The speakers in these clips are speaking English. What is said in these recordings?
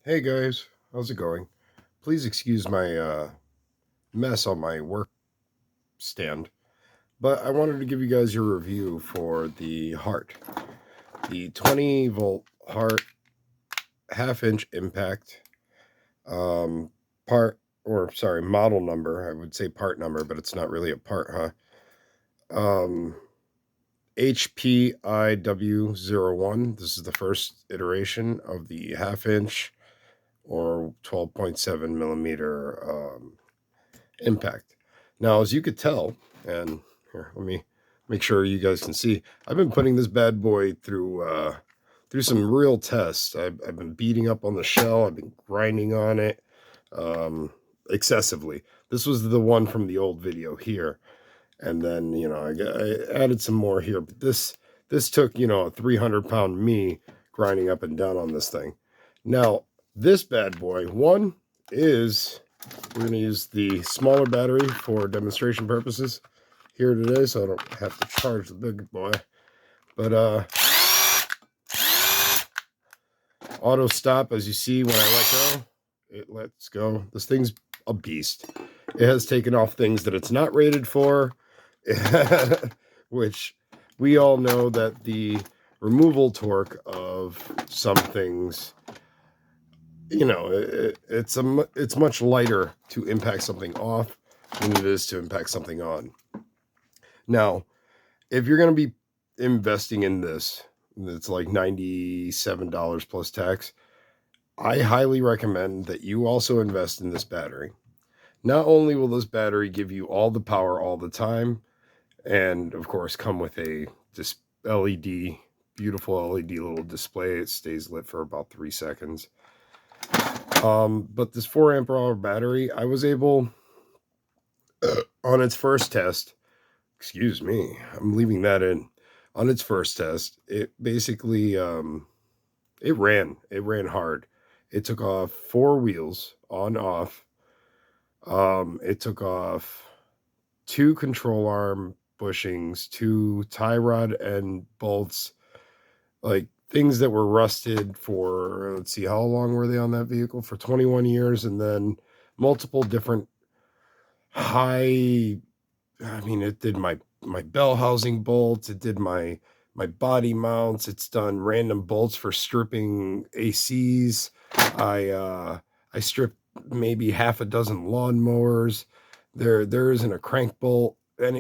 Hey guys, how's it going? Please excuse my mess on my work stand, but I wanted to give you guys your review for the Hart, the 20-volt Hart half-inch impact model number. I would say part number, but it's not really a part, huh? HPIW01. This is the first iteration of the half-inch or 12.7 millimeter impact. Now, as you could tell, and here, let me make sure you guys can see, I've been putting this bad boy through some real tests. I've been beating up on the shell. I've been grinding on it excessively. This was the one from the old video here, and then I added some more here. But this took a 300-pound me grinding up and down on this thing. Now this bad boy one is. We're going to use the smaller battery for demonstration purposes here today, so I don't have to charge the big boy. But auto stop, as you see when I let go, it lets go. This thing's a beast. It has taken off things that it's not rated for, which we all know that the removal torque of some things, it's much lighter to impact something off than it is to impact something on. Now, if you're going to be investing in this, it's like $97 plus tax. I highly recommend that you also invest in this battery. Not only will this battery give you all the power all the time, and of course come with a LED, beautiful LED little display. It stays lit for about 3 seconds. But this 4 amp hour battery, I was able, on its first test, excuse me, I'm leaving that in. On its first test, it basically, it ran hard. It took off 4 wheels on off. It took off 2 control arm bushings, 2 tie rod and bolts, like things that were rusted for, let's see, how long were they on that vehicle? For 21 years, and then multiple different it did my bell housing bolts, it did my body mounts, it's done random bolts for stripping ACs. I stripped maybe half a dozen lawnmowers. There isn't a crank bolt, and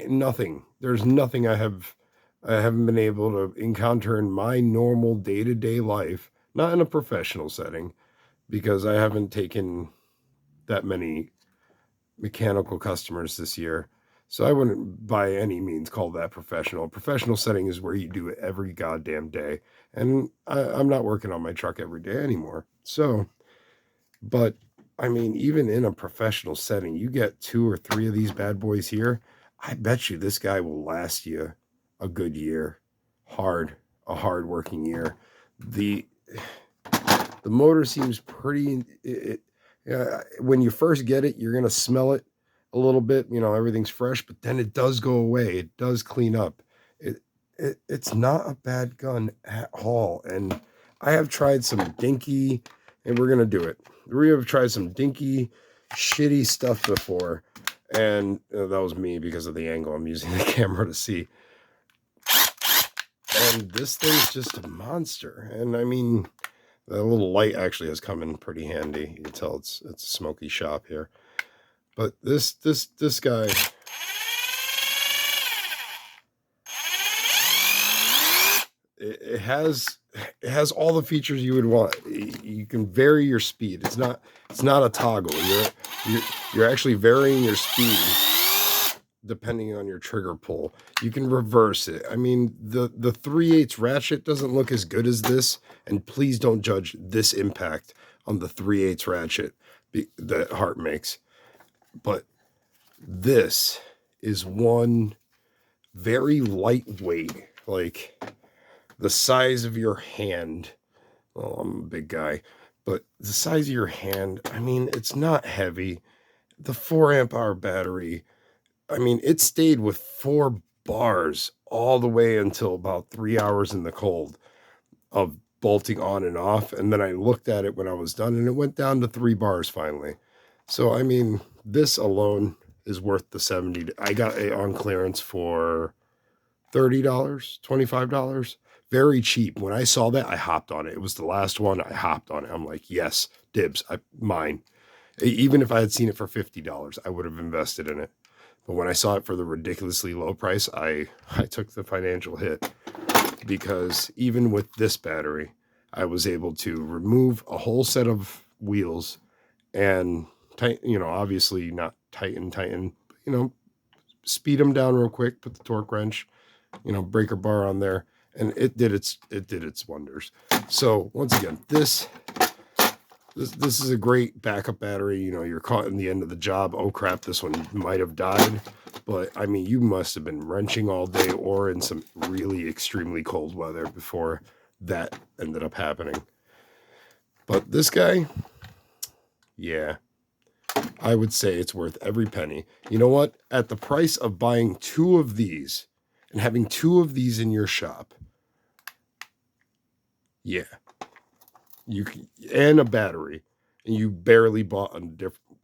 there's nothing I haven't been able to encounter in my normal day-to-day life, not in a professional setting, because I haven't taken that many mechanical customers this year. So I wouldn't by any means call that professional. A professional setting is where you do it every goddamn day. And I'm not working on my truck every day anymore. So, but I mean, even in a professional setting, you get 2 or 3 of these bad boys here. I bet you this guy will last you a good year. A hard working year. The motor seems pretty, when you first get it, you're going to smell it a little bit, everything's fresh, but then it does go away. It does clean up. It's not a bad gun at all. And I have tried some dinky, and we're going to do it. We have tried some dinky, shitty stuff before. And that was me because of the angle I'm using the camera to see. And this thing's just a monster. And I mean, the little light actually has come in pretty handy. You can tell it's a smoky shop here. But this guy, it has all the features you would want. You can vary your speed. It's not a toggle. You're actually varying your speed depending on your trigger pull. You can reverse it. I mean, the 3/8 ratchet doesn't look as good as this, and please don't judge this impact on the 3/8 ratchet that Hart makes. But this is one very lightweight, like the size of your hand. Well, I'm a big guy, but the size of your hand, I mean, it's not heavy. The 4 amp hour battery, I mean, it stayed with 4 bars all the way until about 3 hours in the cold of bolting on and off. And then I looked at it when I was done, and it went down to 3 bars finally. So, I mean, this alone is worth the 70. I got it on clearance for $30, $25. Very cheap. When I saw that, I hopped on it. It was the last one. I hopped on it. I'm like, yes, dibs, mine. Even if I had seen it for $50, I would have invested in it. But when I saw it for the ridiculously low price, I took the financial hit, because even with this battery, I was able to remove a whole set of wheels and obviously not tighten, speed them down real quick, put the torque wrench, breaker bar on there, and it did its wonders. So once again, this is a great backup battery. You're caught in the end of the job. Oh crap, this one might have died. But I mean, you must have been wrenching all day or in some really extremely cold weather before that ended up happening. But this guy, yeah, I would say it's worth every penny. You know what? At the price of buying 2 of these and having 2 of these in your shop, yeah, you can, and a battery, and you barely bought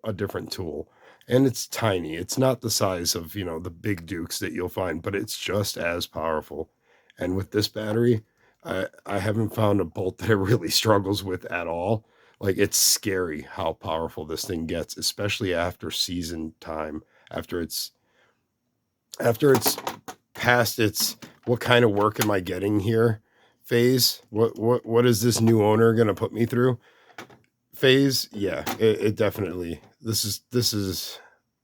a different tool, and it's tiny. It's not the size of the big Dukes that you'll find, but it's just as powerful. And with this battery, I haven't found a bolt that it really struggles with at all. Like, it's scary how powerful this thing gets, especially after season time, after it's past its what kind of work am I getting here phase. What is this new owner going to put me through phase? Yeah, it definitely, this is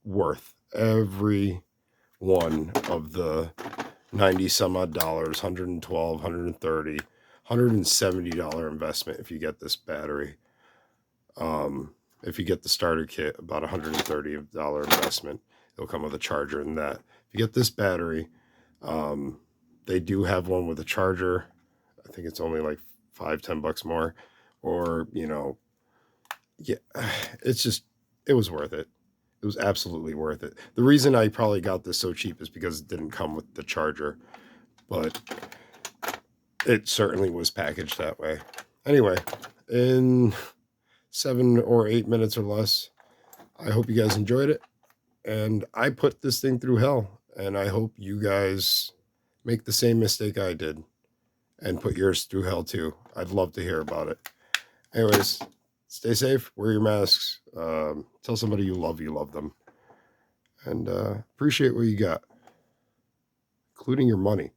worth every one of the 90 some odd dollars, 112, 130, $170 investment if you get this battery. If you get the starter kit, about $130 investment. It'll come with a charger and that. If you get this battery, they do have one with a charger. I think it's only like $5-10 more, or yeah, it was worth it. It was absolutely worth it. The reason I probably got this so cheap is because it didn't come with the charger, but it certainly was packaged that way. Anyway, in 7 or 8 minutes or less, I hope you guys enjoyed it. And I put this thing through hell, and I hope you guys make the same mistake I did and put yours through hell too. I'd love to hear about it. Anyways, stay safe, wear your masks, tell somebody you love them, and appreciate what you got, including your money.